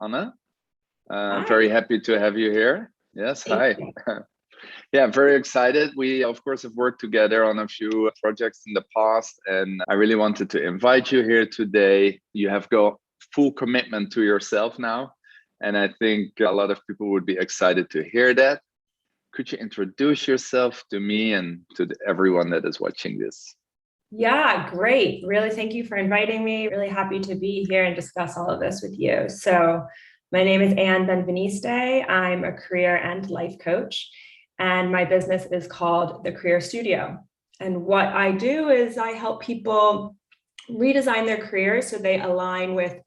Anna. Very Hi. happy to have you here. Yes, Thank hi. you. Yeah, very excited. We, of course, have worked together on a few projects in the past, and I really wanted to invite you here today. You have got full commitment to yourself now, and I think a lot of people would be excited to hear that. Could you introduce yourself to me and to everyone that is watching this? Yeah, great. Really, thank you for inviting me. Really happy to be here and discuss all of this with you. So, my name is Benveniste. I'm a career and life coach, and my business is called The Career Studio. And what I do is I help people redesign their careers so they align with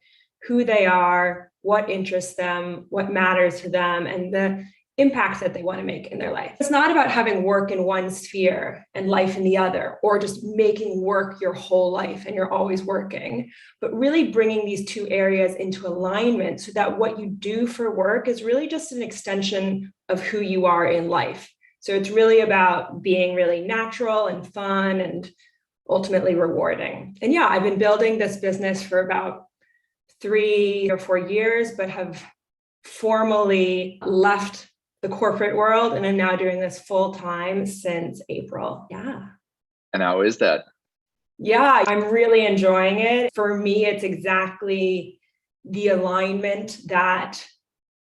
who they are, what interests them, what matters to them, and the impact that they want to make in their life. It's not about having work in one sphere and life in the other, or just making work your whole life and you're always working, but really bringing these two areas into alignment so that what you do for work is really just an extension of who you are in life. So it's really about being really natural and fun and ultimately rewarding. And yeah, I've been building this business for about 3 or 4 years, but have formally left the corporate world and I'm now doing this full time since April. Yeah. And how is that? Yeah, I'm really enjoying it. For me, it's exactly the alignment that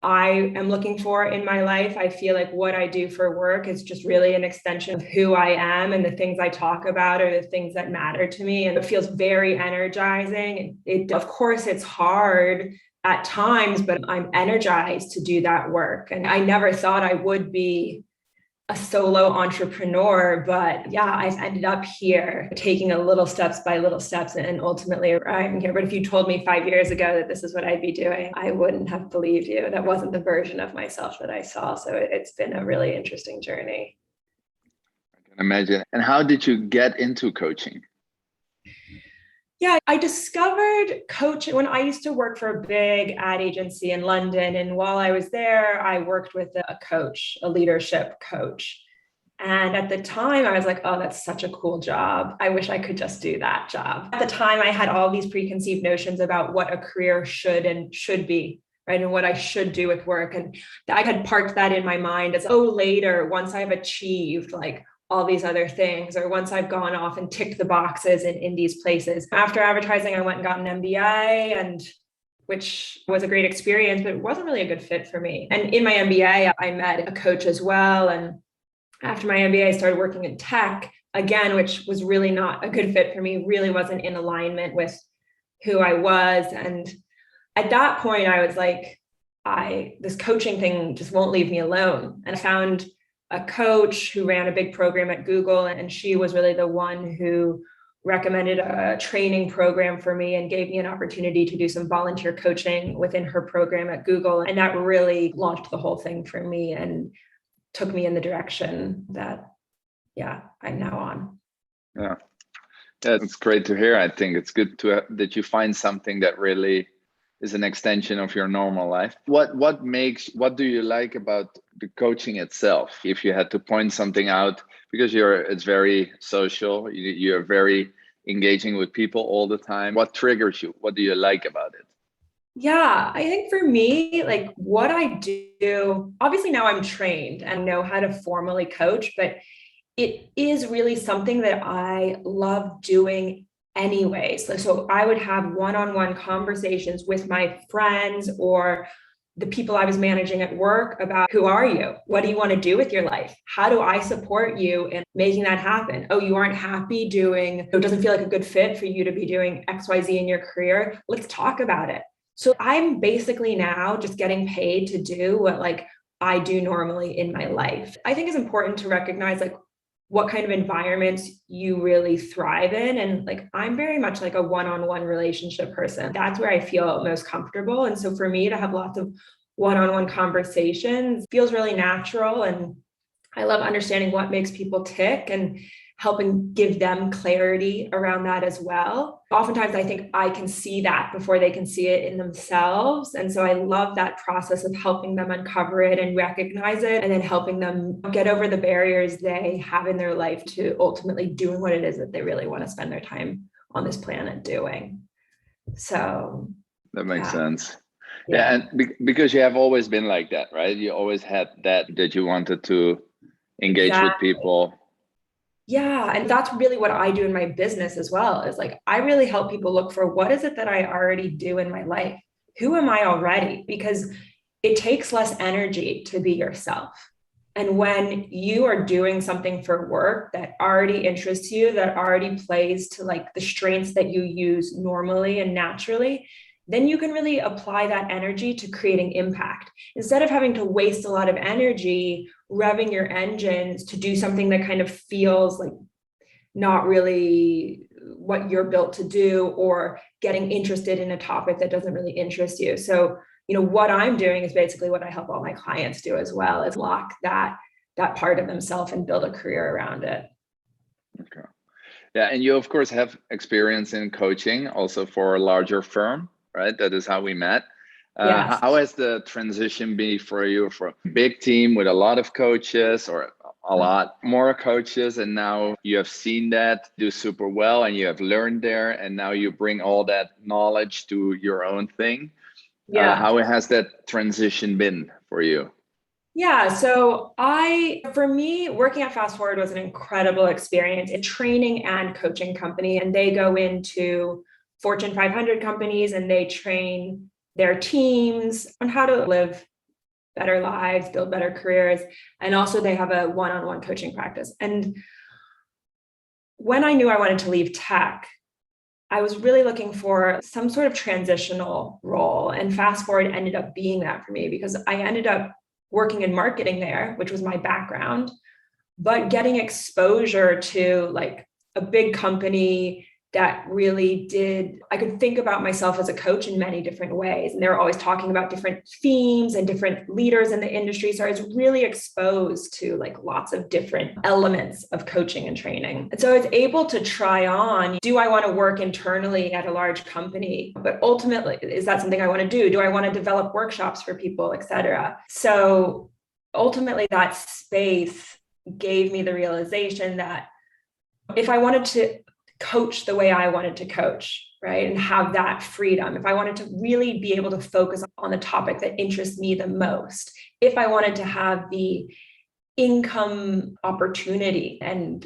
I am looking for in my life. I feel like what I do for work is just really an extension of who I am, and the things I talk about are the things that matter to me. And it feels very energizing. Of course, it's hard at times, but I'm energized to do that work. And I never thought I would be a solo entrepreneur, but yeah, I've ended up here taking a little steps by little steps and ultimately arriving here. But if you told me 5 years ago that this is what I'd be doing, I wouldn't have believed you. That wasn't the version of myself that I saw. So it's been a really interesting journey. I can imagine. And how did you get into coaching? Yeah, I discovered coaching when I used to work for a big ad agency in London. And while I was there, I worked with a coach, a leadership coach. And at the time, I was like, oh, that's such a cool job. I wish I could just do that job. At the time, I had all these preconceived notions about what a career should be, right? And what I should do with work. And I had parked that in my mind as, oh, later, once I've achieved like all these other things, or once I've gone off and ticked the boxes in these places. After advertising, I went and got an MBA, and which was a great experience, but it wasn't really a good fit for me. And in my MBA, I met a coach as well. And after my MBA, I started working in tech again, which was really not a good fit for me, really wasn't in alignment with who I was. And at that point, I was like, this coaching thing just won't leave me alone. And I found a coach who ran a big program at Google, and she was really the one who recommended a training program for me and gave me an opportunity to do some volunteer coaching within her program at Google. And that really launched the whole thing for me and took me in the direction that, yeah, I'm now on. Yeah, it's great to hear. I think it's good that you find something that really is an extension of your normal life. What do you like about the coaching itself? If you had to point something out, because it's very social, you're very engaging with people all the time. What triggers you? What do you like about it? Yeah, I think for me, like what I do, obviously now I'm trained and know how to formally coach, but it is really something that I love doing anyways. So I would have one-on-one conversations with my friends or the people I was managing at work about, who are you? What do you want to do with your life? How do I support you in making that happen? Oh, you aren't happy doing, it doesn't feel like a good fit for you to be doing XYZ in your career. Let's talk about it. So I'm basically now just getting paid to do what like I do normally in my life. I think it's important to recognize like what kind of environments you really thrive in. And like, I'm very much like a one-on-one relationship person. That's where I feel most comfortable. And so for me to have lots of one-on-one conversations feels really natural. And I love understanding what makes people tick and helping give them clarity around that as well. Oftentimes, I think I can see that before they can see it in themselves. And so I love that process of helping them uncover it and recognize it, and then helping them get over the barriers they have in their life to ultimately doing what it is that they really want to spend their time on this planet doing. So That makes sense. Yeah, and because you have always been like that, right? You always had that you wanted to engage with Exactly. people. Yeah. And that's really what I do in my business as well, is like, I really help people look for what is it that I already do in my life? Who am I already? Because it takes less energy to be yourself. And when you are doing something for work that already interests you, that already plays to like the strengths that you use normally and naturally, then you can really apply that energy to creating impact instead of having to waste a lot of energy revving your engines to do something that kind of feels like not really what you're built to do, or getting interested in a topic that doesn't really interest you. So, what I'm doing is basically what I help all my clients do as well, is lock that part of themselves and build a career around it. Okay. Yeah, and you of course have experience in coaching also for a larger firm, right? That is how we met. Yes. How has the transition been for you, for a big team with a lot of coaches or a lot more coaches, and now you have seen that do super well and you have learned there, and now you bring all that knowledge to your own thing? Yeah. How has that transition been for you? Yeah. So for me, working at Fast Forward was an incredible experience. A training and coaching company, and they go into Fortune 500 companies and they train their teams on how to live better lives, build better careers. And also they have a one-on-one coaching practice. And when I knew I wanted to leave tech, I was really looking for some sort of transitional role. And Fast Forward ended up being that for me, because I ended up working in marketing there, which was my background, but getting exposure to like a big company that really I could think about myself as a coach in many different ways. And they were always talking about different themes and different leaders in the industry. So I was really exposed to like lots of different elements of coaching and training. And so I was able to try on, do I want to work internally at a large company? But ultimately, is that something I want to do? Do I want to develop workshops for people, et cetera? So ultimately that space gave me the realization that if I wanted to coach the way I wanted to coach, right, and have that freedom, if I wanted to really be able to focus on the topic that interests me the most, if I wanted to have the income opportunity and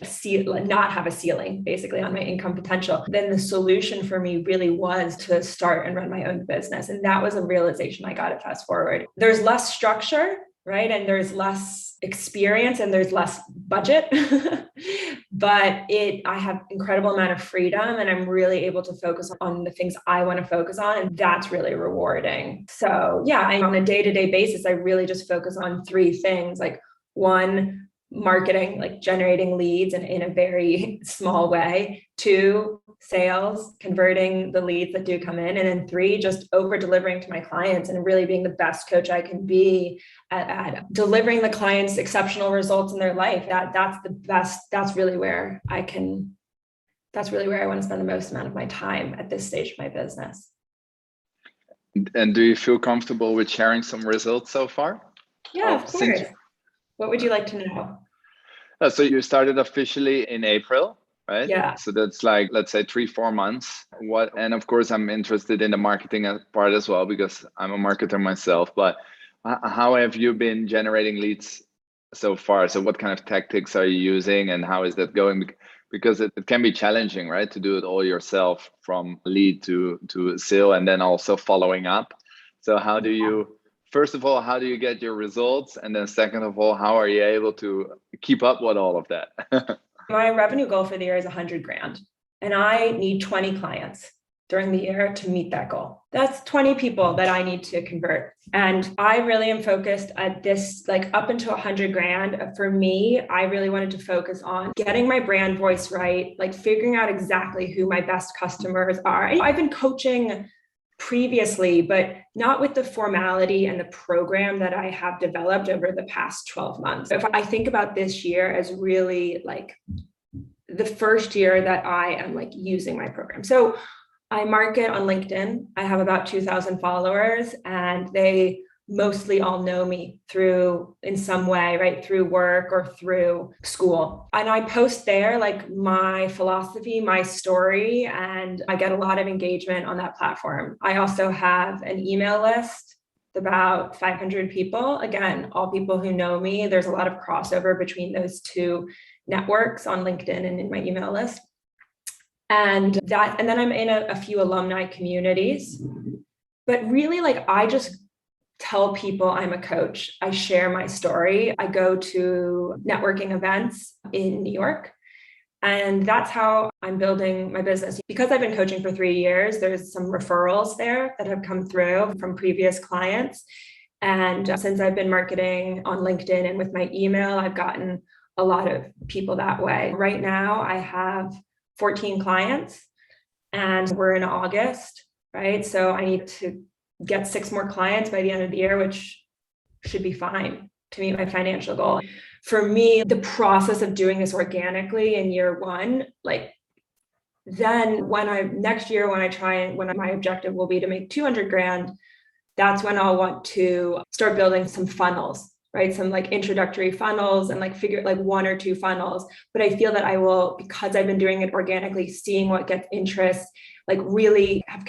not have a ceiling basically on my income potential, then the solution for me really was to start and run my own business. And that was a realization I got at Fast Forward. There's less structure, right? And there's less experience and there's less budget, but I have incredible amount of freedom and I'm really able to focus on the things I want to focus on. And that's really rewarding. So yeah, on a day-to-day basis, I really just focus on three things. Like one, marketing, like generating leads and in a very small way. Two, sales, converting the leads that do come in. And then three, just over delivering to my clients and really being the best coach I can be at delivering the clients exceptional results in their life. That's the best. That's really where I want to spend the most amount of my time at this stage of my business. And do you feel comfortable with sharing some results so far? Yeah, of course. What would you like to know? So you started officially in April, right? Yeah. So that's like, let's say 3-4 months. And of course, I'm interested in the marketing part as well, because I'm a marketer myself. But how have you been generating leads so far? So what kind of tactics are you using and how is that going? Because it can be challenging, right? To do it all yourself, from lead to sale and then also following up. So first of all, how do you get your results? And then second of all, how are you able to keep up with all of that? My revenue goal for the year is 100 grand. And I need 20 clients during the year to meet that goal. That's 20 people that I need to convert. And I really am focused at this, like up into 100 grand. For me, I really wanted to focus on getting my brand voice right, like figuring out exactly who my best customers are. I've been coaching previously, but not with the formality and the program that I have developed over the past 12 months. If I think about this year as really like the first year that I am like using my program. So I market on LinkedIn. I have about 2,000 followers and they mostly all know me through in some way, right? Through work or through school. And I post there like my philosophy, my story, and I get a lot of engagement on that platform. I also have an email list, about 500 people. Again, all people who know me. There's a lot of crossover between those two networks on LinkedIn and in my email list. And then I'm in a few alumni communities. But really, like, I just tell people I'm a coach. I share my story. I go to networking events in New York. And that's how I'm building my business. Because I've been coaching for 3 years, there's some referrals there that have come through from previous clients. And since I've been marketing on LinkedIn and with my email, I've gotten a lot of people that way. Right now, I have 14 clients and we're in August, right? So I need to get 6 more clients by the end of the year, which should be fine to meet my financial goal. For me, the process of doing this organically in year 1, like, then next year, when my objective will be to make 200 grand, that's when I'll want to start building some funnels, right? Some like introductory funnels and like figure like 1 or 2 funnels. But I feel that I will, because I've been doing it organically, seeing what gets interest, like really have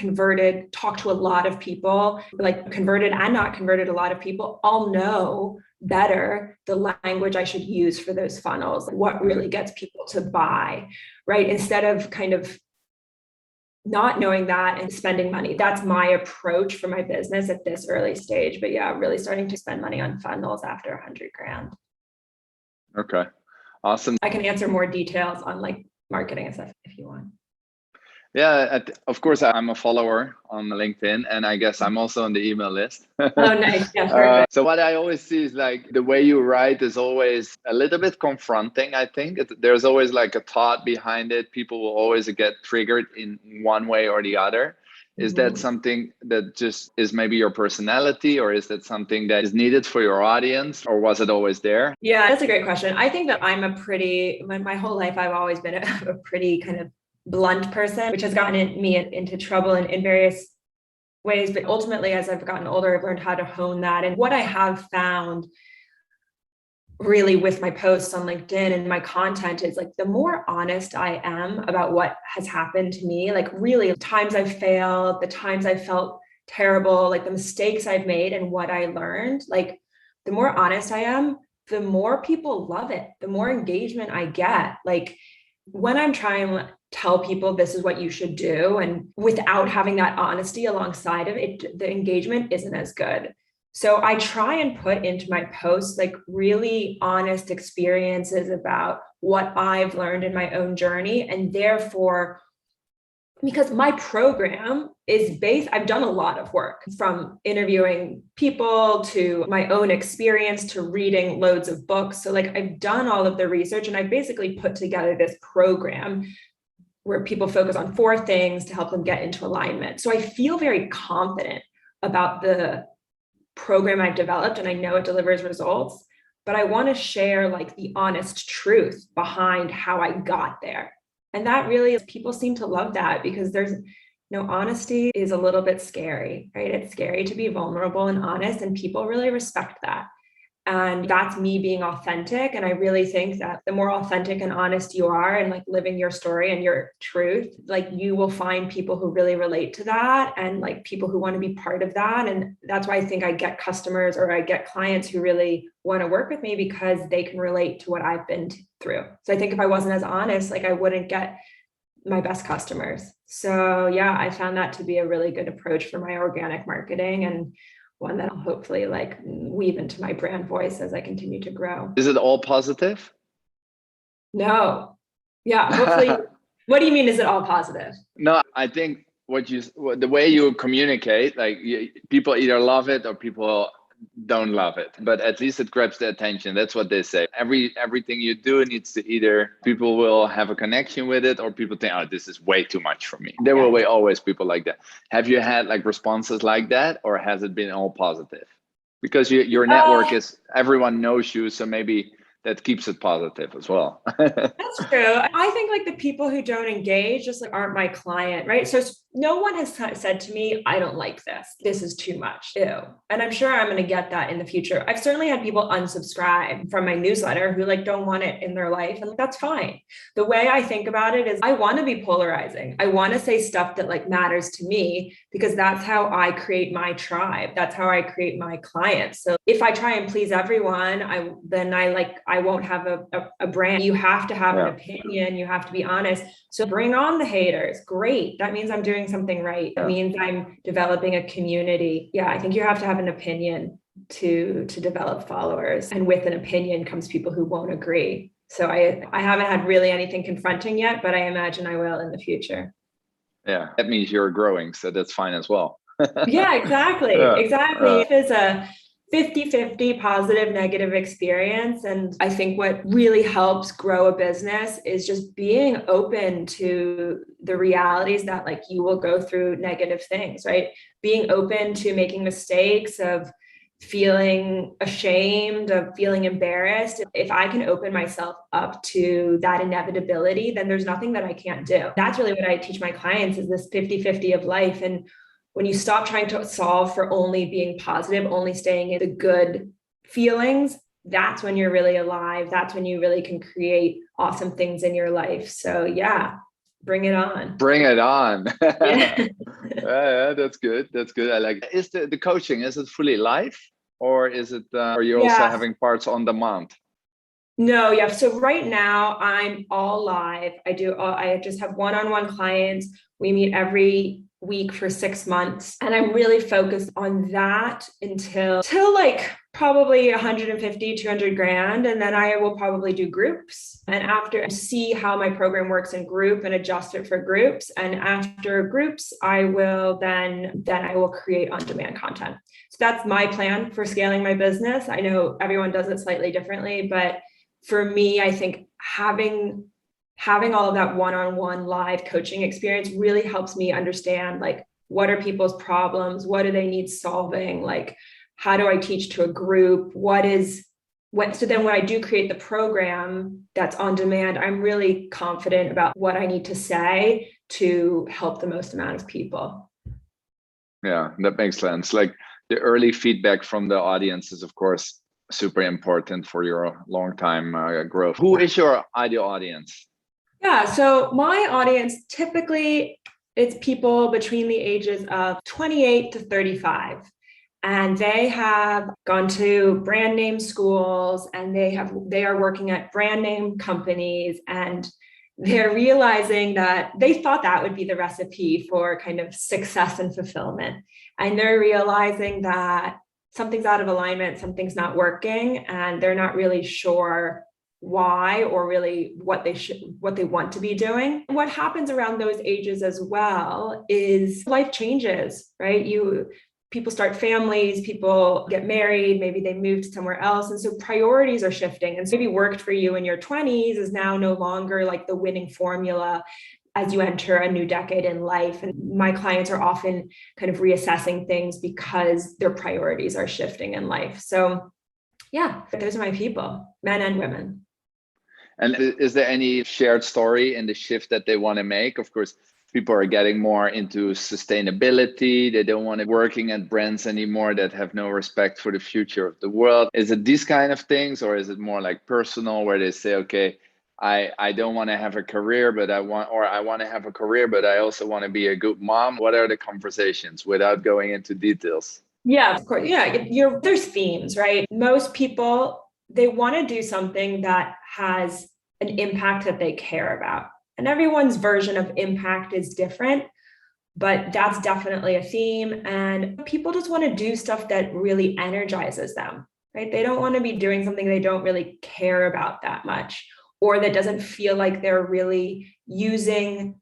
talked to a lot of people, like converted and not converted a lot of people. I'll know better the language I should use for those funnels, what really gets people to buy, right? Instead of kind of not knowing that and spending money. That's my approach for my business at this early stage. But yeah, really starting to spend money on funnels after 100 grand. Okay. Awesome. I can answer more details on like marketing and stuff if you want. Yeah, of course, I'm a follower on LinkedIn, and I guess I'm also on the email list. Oh, nice. Yeah, perfect. So what I always see is like the way you write is always a little bit confronting, I think. There's always like a thought behind it. People will always get triggered in one way or the other. Is that something that just is maybe your personality, or is that something that is needed for your audience, or was it always there? Yeah, that's a great question. I think that I'm my whole life, I've always been a pretty kind of blunt person, which has gotten me into trouble in various ways. But ultimately, as I've gotten older, I've learned how to hone that. And what I have found really with my posts on LinkedIn and my content is like, the more honest I am about what has happened to me, like really the times I've failed, the times I've felt terrible, like the mistakes I've made and what I learned, like the more honest I am, the more people love it, the more engagement I get. Like when I'm trying to tell people this is what you should do, and without having that honesty alongside of it, the engagement isn't as good. So I try and put into my posts like really honest experiences about what I've learned in my own journey. And therefore, because my program is I've done a lot of work, from interviewing people to my own experience to reading loads of books. So like I've done all of the research and I basically put together this program where people focus on 4 things to help them get into alignment. So I feel very confident about the program I've developed and I know it delivers results, but I want to share like the honest truth behind how I got there. And that really is, people seem to love that, because honesty is a little bit scary, right? It's scary to be vulnerable and honest, and people really respect that. And that's me being authentic. And I really think that the more authentic and honest you are and like living your story and your truth, like you will find people who really relate to that and like people who want to be part of that. And that's why I think I get customers or I get clients who really want to work with me, because they can relate to what I've been through. So I think if I wasn't as honest, like I wouldn't get my best customers. So yeah, I found that to be a really good approach for my organic marketing, and one that I'll hopefully like weave into my brand voice as I continue to grow. Is it all positive? No. Yeah, hopefully. What do you mean, is it all positive? No, I think the way you communicate, like people either love it or people don't love it, but at least it grabs the attention. That's what they say. Everything you do needs to either people will have a connection with it, or people think, oh, this is way too much for me. There will be always people like that. Have you had like responses like that, or has it been all positive? Because your network is, everyone knows you, so maybe that keeps it positive as well. That's true. I think like the people who don't engage just like aren't my client, right? So no one has said to me, I don't like this. This is too much. Ew. And I'm sure I'm going to get that in the future. I've certainly had people unsubscribe from my newsletter who like don't want it in their life. And that's fine. The way I think about it is I want to be polarizing. I want to say stuff that like matters to me because that's how I create my tribe. That's how I create my clients. So if I try and please everyone, I won't have a brand. You have to have an opinion. You have to be honest. So bring on the haters. Great. That means I'm doing something right. It means I'm developing a community. Yeah, I think you have to have an opinion to develop followers. And with an opinion comes people who won't agree. So I haven't had really anything confronting yet, but I imagine I will in the future. Yeah, that means you're growing. So that's fine as well. Yeah, exactly. Exactly. It is a 50-50 positive, negative experience. And I think what really helps grow a business is just being open to the realities that like you will go through negative things, right? Being open to making mistakes, of feeling ashamed, of feeling embarrassed. If I can open myself up to that inevitability, then there's nothing that I can't do. That's really what I teach my clients, is this 50-50 of life. And when you stop trying to solve for only being positive, only staying in the good feelings, that's when you're really alive. That's when you really can create awesome things in your life. So yeah, bring it on. Bring it on. Yeah. Yeah, that's good. That's good. I like it. Is the coaching, is it fully live, or is it, are you also having parts on demand? No, yeah. So right now I'm all live. I just have one-on-one clients. We meet every week for 6 months. And I'm really focused on that until like probably 150, 200 grand. And then I will probably do groups. And after, see how my program works in group and adjust it for groups. And after groups, I will then I will create on-demand content. So that's my plan for scaling my business. I know everyone does it slightly differently, but for me, I think having all of that one-on-one live coaching experience really helps me understand, like, what are people's problems? What do they need solving? Like, how do I teach to a group? So then when I do create the program that's on demand, I'm really confident about what I need to say to help the most amount of people. Yeah, that makes sense. Like, the early feedback from the audience is, of course, super important for your long-time growth. Who is your ideal audience? Yeah, so my audience, typically it's people between the ages of 28 to 35. And they have gone to brand name schools, and they are working at brand name companies, and they're realizing that they thought that would be the recipe for kind of success and fulfillment. And they're realizing that something's out of alignment, something's not working, and they're not really sure why or really what they want to be doing. What happens around those ages as well is life changes, right? People start families, people get married, maybe they move to somewhere else. And so priorities are shifting. And so maybe worked for you in your 20s is now no longer like the winning formula as you enter a new decade in life. And my clients are often kind of reassessing things because their priorities are shifting in life. So yeah, those are my people, men and women. And is there any shared story in the shift that they want to make? Of course, people are getting more into sustainability. They don't want to be working at brands anymore that have no respect for the future of the world. Is it these kind of things, or is it more like personal, where they say, okay, I don't want to have a career, but I want to have a career, but I also want to be a good mom? What are the conversations, without going into details? Yeah, of course. Yeah, there's themes, right? Most people, they want to do something that has an impact that they care about. And everyone's version of impact is different, but that's definitely a theme. And people just want to do stuff that really energizes them, right? They don't want to be doing something they don't really care about that much, or that doesn't feel like they're really using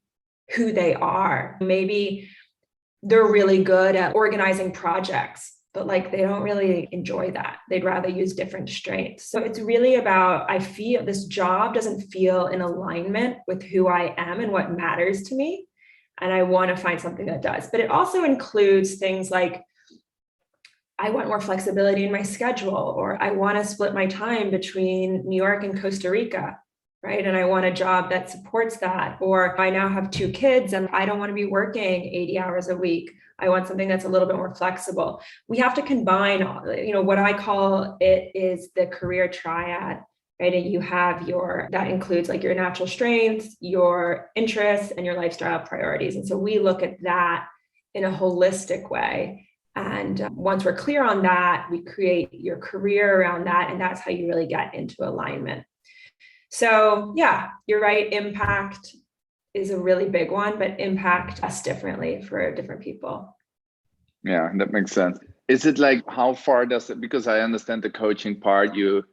who they are. Maybe they're really good at organizing projects, but like they don't really enjoy that. They'd rather use different strengths. So it's really about, I feel this job doesn't feel in alignment with who I am and what matters to me. And I want to find something that does. But it also includes things like, I want more flexibility in my schedule, or I want to split my time between New York and Costa Rica. right? And I want a job that supports that. Or I now have 2 kids and I don't want to be working 80 hours a week. I want something that's a little bit more flexible. We have to combine, what I call it is the career triad, right? And you have that includes like your natural strengths, your interests, and your lifestyle priorities. And so we look at that in a holistic way. And once we're clear on that, we create your career around that. And that's how you really get into alignment. So yeah, you're right. Impact is a really big one, but impact us differently for different people. Yeah, that makes sense. Is it like, how far does it, because I understand the coaching part, you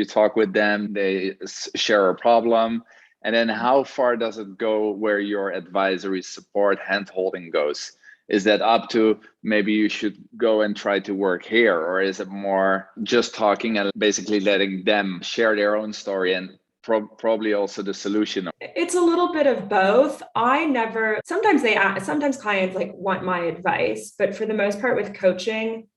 talk with them, they share a problem, and then how far does it go where your advisory support hand holding goes? Is that up to maybe you should go and try to work here, or is it more just talking and basically letting them share their own story and probably also the solution? It's a little bit of both. Sometimes clients like want my advice, but for the most part with coaching,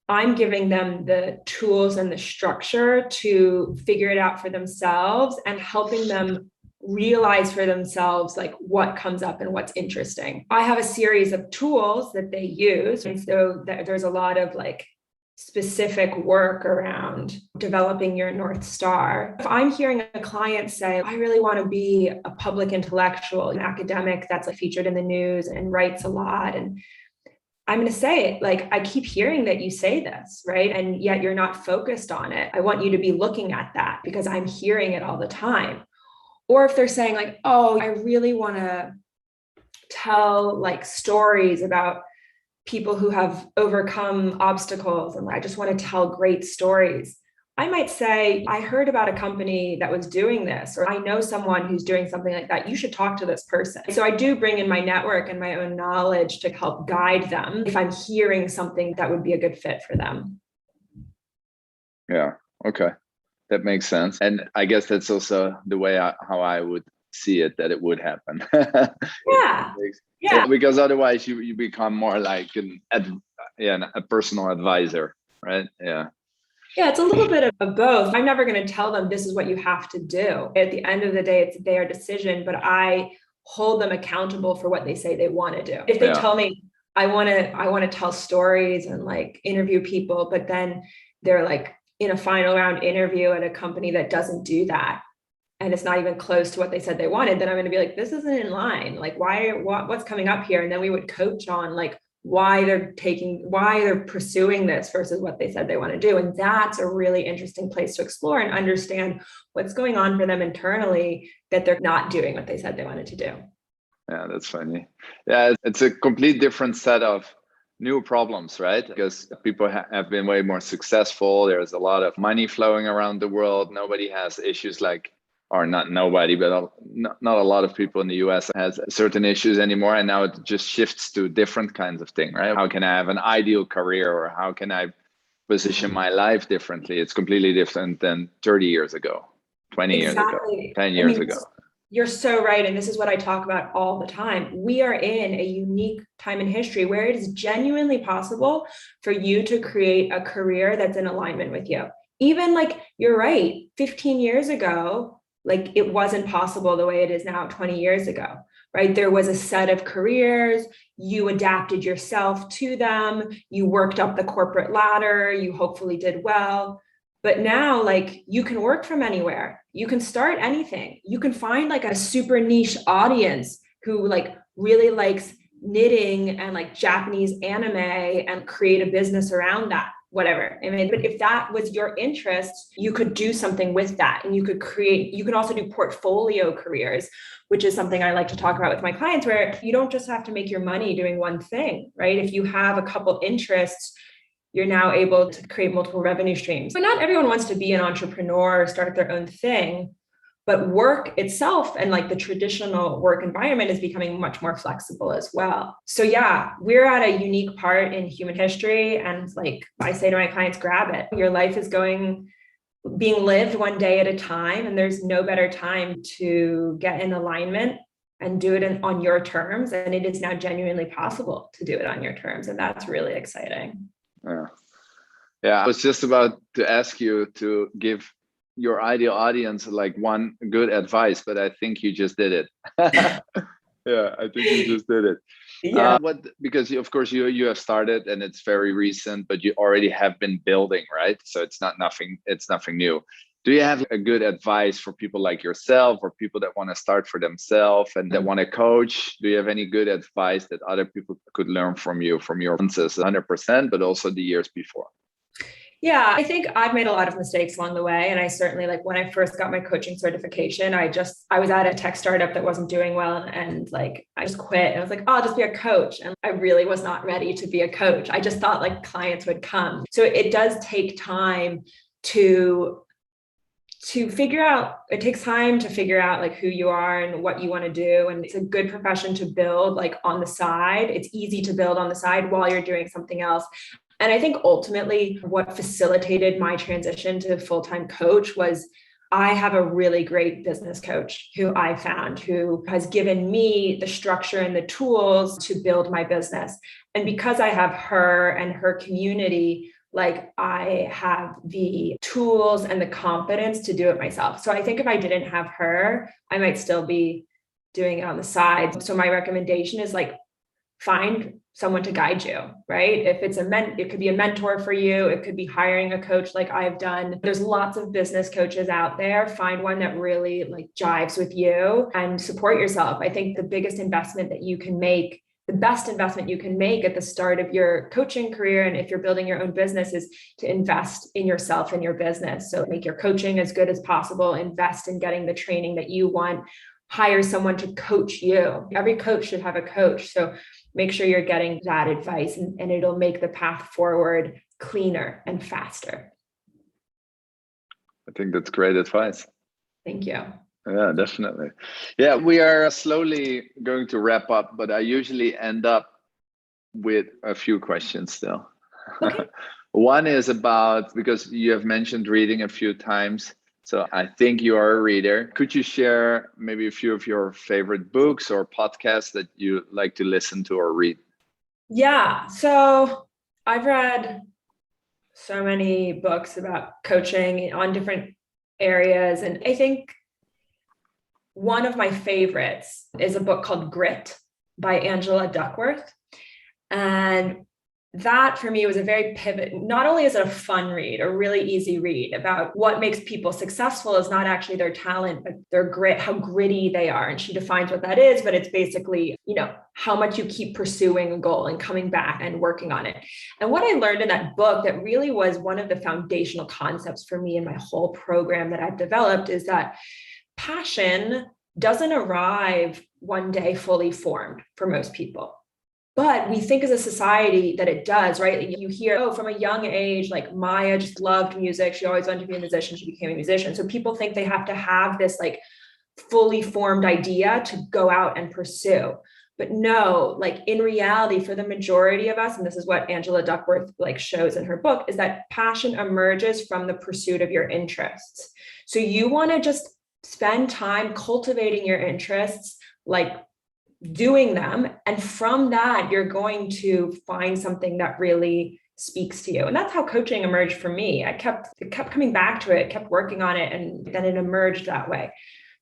I'm giving them the tools and the structure to figure it out for themselves and helping them realize for themselves like what comes up and what's interesting. I have a series of tools that they use. And so there's a lot of like specific work around developing your North Star. If I'm hearing a client say, I really want to be a public intellectual, an academic that's like featured in the news and writes a lot, and I'm going to say it, like, I keep hearing that you say this, right? And yet you're not focused on it. I want you to be looking at that because I'm hearing it all the time. Or if they're saying like, oh, I really want to tell like stories about people who have overcome obstacles and I just want to tell great stories. I might say, I heard about a company that was doing this, or I know someone who's doing something like that. You should talk to this person. So I do bring in my network and my own knowledge to help guide them if I'm hearing something that would be a good fit for them. Yeah. Okay. That makes sense. And I guess that's also the way how I would see it, that it would happen. Yeah. Because otherwise you become more like a personal advisor, right? Yeah. Yeah, it's a little bit of both. I'm never going to tell them this is what you have to do. At the end of the day, it's their decision, but I hold them accountable for what they say they want to do. If they tell me I want to tell stories and like interview people, but then they're like in a final round interview at a company that doesn't do that, and it's not even close to what they said they wanted, then I'm going to be like, this isn't in line. Like, what's coming up here? And then we would coach on like why they're pursuing this versus what they said they want to do. And that's a really interesting place to explore and understand what's going on for them internally that they're not doing what they said they wanted to do. Yeah, that's funny. Yeah, it's a complete different set of new problems, right? Because people have been way more successful. There's a lot of money flowing around the world. Nobody has issues like, or not nobody, but not a lot of people in the US has certain issues anymore. And now it just shifts to different kinds of thing, right? How can I have an ideal career, or how can I position my life differently? It's completely different than 30 years ago, 20 years ago, 10 years ago. You're so right. And this is what I talk about all the time. We are in a unique time in history where it is genuinely possible for you to create a career that's in alignment with you. Even like, you're right, 15 years ago, like it wasn't possible the way it is now 20 years ago, right? There was a set of careers, you adapted yourself to them, you worked up the corporate ladder, you hopefully did well. But now, like, you can work from anywhere. You can start anything. You can find like a super niche audience who like really likes knitting and like Japanese anime and create a business around that. Whatever. I mean, but if that was your interest, you could do something with that. And you can also do portfolio careers, which is something I like to talk about with my clients, where you don't just have to make your money doing one thing, right? If you have a couple interests, you're now able to create multiple revenue streams. But not everyone wants to be an entrepreneur or start their own thing. But work itself and like the traditional work environment is becoming much more flexible as well. So yeah, we're at a unique part in human history. And like I say to my clients, grab it. Your life is being lived one day at a time. And there's no better time to get in alignment and do it on your terms. And it is now genuinely possible to do it on your terms. And that's really exciting. Yeah. I was just about to ask you to give your ideal audience like one good advice, but I think you just did it. Yeah, I think you just did it. Yeah. Because of course you have started and it's very recent, but you already have been building, right? So it's nothing new. Do you have a good advice for people like yourself or people that want to start for themselves and that want to coach? Do you have any good advice that other people could learn from you, from your experiences 100%, but also the years before? Yeah, I think I've made a lot of mistakes along the way. And I certainly, like when I first got my coaching certification, I was at a tech startup that wasn't doing well. And like, I just quit and I was like, oh, I'll just be a coach. And I really was not ready to be a coach. I just thought like clients would come. So it does take time to figure out, it takes time to figure out like who you are and what you want to do. And it's a good profession to build like on the side. It's easy to build on the side while you're doing something else. And I think ultimately what facilitated my transition to full-time coach was I have a really great business coach who I found, who has given me the structure and the tools to build my business. And because I have her and her community, like I have the tools and the confidence to do it myself. So I think if I didn't have her, I might still be doing it on the side. So my recommendation is like, find someone to guide you, right? If it's it could be a mentor for you. It could be hiring a coach like I've done. There's lots of business coaches out there. Find one that really like jives with you and support yourself. I think the biggest investment that you can make, the best investment you can make at the start of your coaching career, and if you're building your own business, is to invest in yourself and your business. So make your coaching as good as possible, invest in getting the training that you want, hire someone to coach you. Every coach should have a coach. So make sure you're getting that advice and it'll make the path forward cleaner and faster. I think that's great advice. Thank you. Yeah, definitely. Yeah, we are slowly going to wrap up, but I usually end up with a few questions still. Okay. One is about, because you have mentioned reading a few times, so I think you are a reader. Could you share maybe a few of your favorite books or podcasts that you like to listen to or read? Yeah, so I've read so many books about coaching on different areas. And I think one of my favorites is a book called Grit by Angela Duckworth. And that for me was a very pivot. Not only is it a fun read, a really easy read about what makes people successful is not actually their talent, but their grit, how gritty they are. And she defines what that is, but it's basically, how much you keep pursuing a goal and coming back and working on it. And what I learned in that book that really was one of the foundational concepts for me in my whole program that I've developed is that passion doesn't arrive one day fully formed for most people. But we think as a society that it does, right? You hear, from a young age, like Maya just loved music. She always wanted to be a musician. She became a musician. So people think they have to have this like fully formed idea to go out and pursue. But no, like in reality, for the majority of us, and this is what Angela Duckworth like shows in her book, is that passion emerges from the pursuit of your interests. So you want to just spend time cultivating your interests, like doing them. And from that, you're going to find something that really speaks to you. And that's how coaching emerged for me. It kept coming back to it, kept working on it, and then it emerged that way.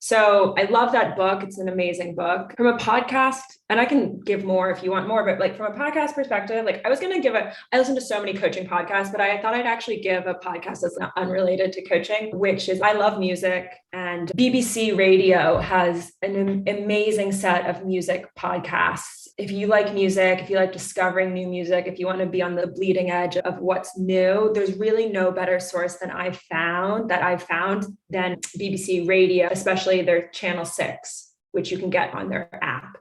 So I love that book. It's an amazing book. From a podcast, and I can give more if you want more, but like from a podcast perspective, like I listen to so many coaching podcasts, but I thought I'd actually give a podcast that's not unrelated to coaching, which is I love music, and BBC Radio has an amazing set of music podcasts. If you like music, if you like discovering new music, if you want to be on the bleeding edge of what's new, there's really no better source than I've found than BBC Radio, especially their Channel 6, which you can get on their app.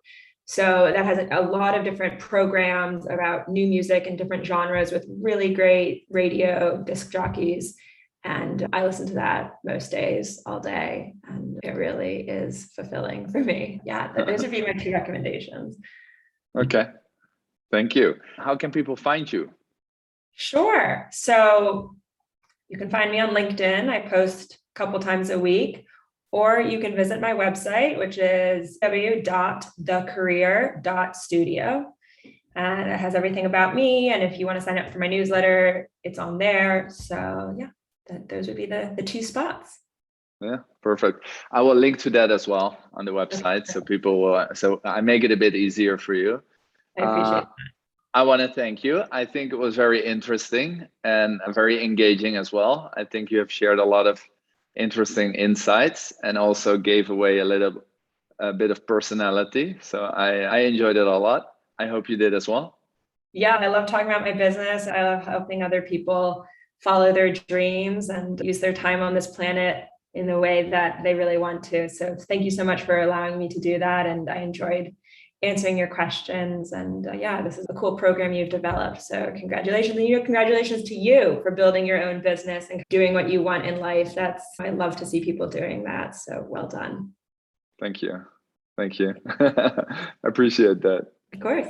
So that has a lot of different programs about new music and different genres with really great radio disc jockeys. And I listen to that most days, all day. And it really is fulfilling for me. Yeah, those would be my two recommendations. Okay. Thank you. How can people find you? Sure. So you can find me on LinkedIn. I post a couple times a week, or you can visit my website, which is www.thecareer.studio. And it has everything about me. And if you want to sign up for my newsletter, it's on there. So yeah. those would be the two spots. Yeah, perfect. I will link to that as well on the website, so people will. So I make it a bit easier for you. I appreciate that. I want to thank you. I think it was very interesting and very engaging as well. I think you have shared a lot of interesting insights and also gave away a bit of personality. So I enjoyed it a lot. I hope you did as well. Yeah, I love talking about my business. I love helping other people follow their dreams and use their time on this planet in the way that they really want to. So thank you so much for allowing me to do that. And I enjoyed answering your questions. And yeah, this is a cool program you've developed. So congratulations. And congratulations to you for building your own business and doing what you want in life. I love to see people doing that. So well done. Thank you. Thank you. I appreciate that. Of course.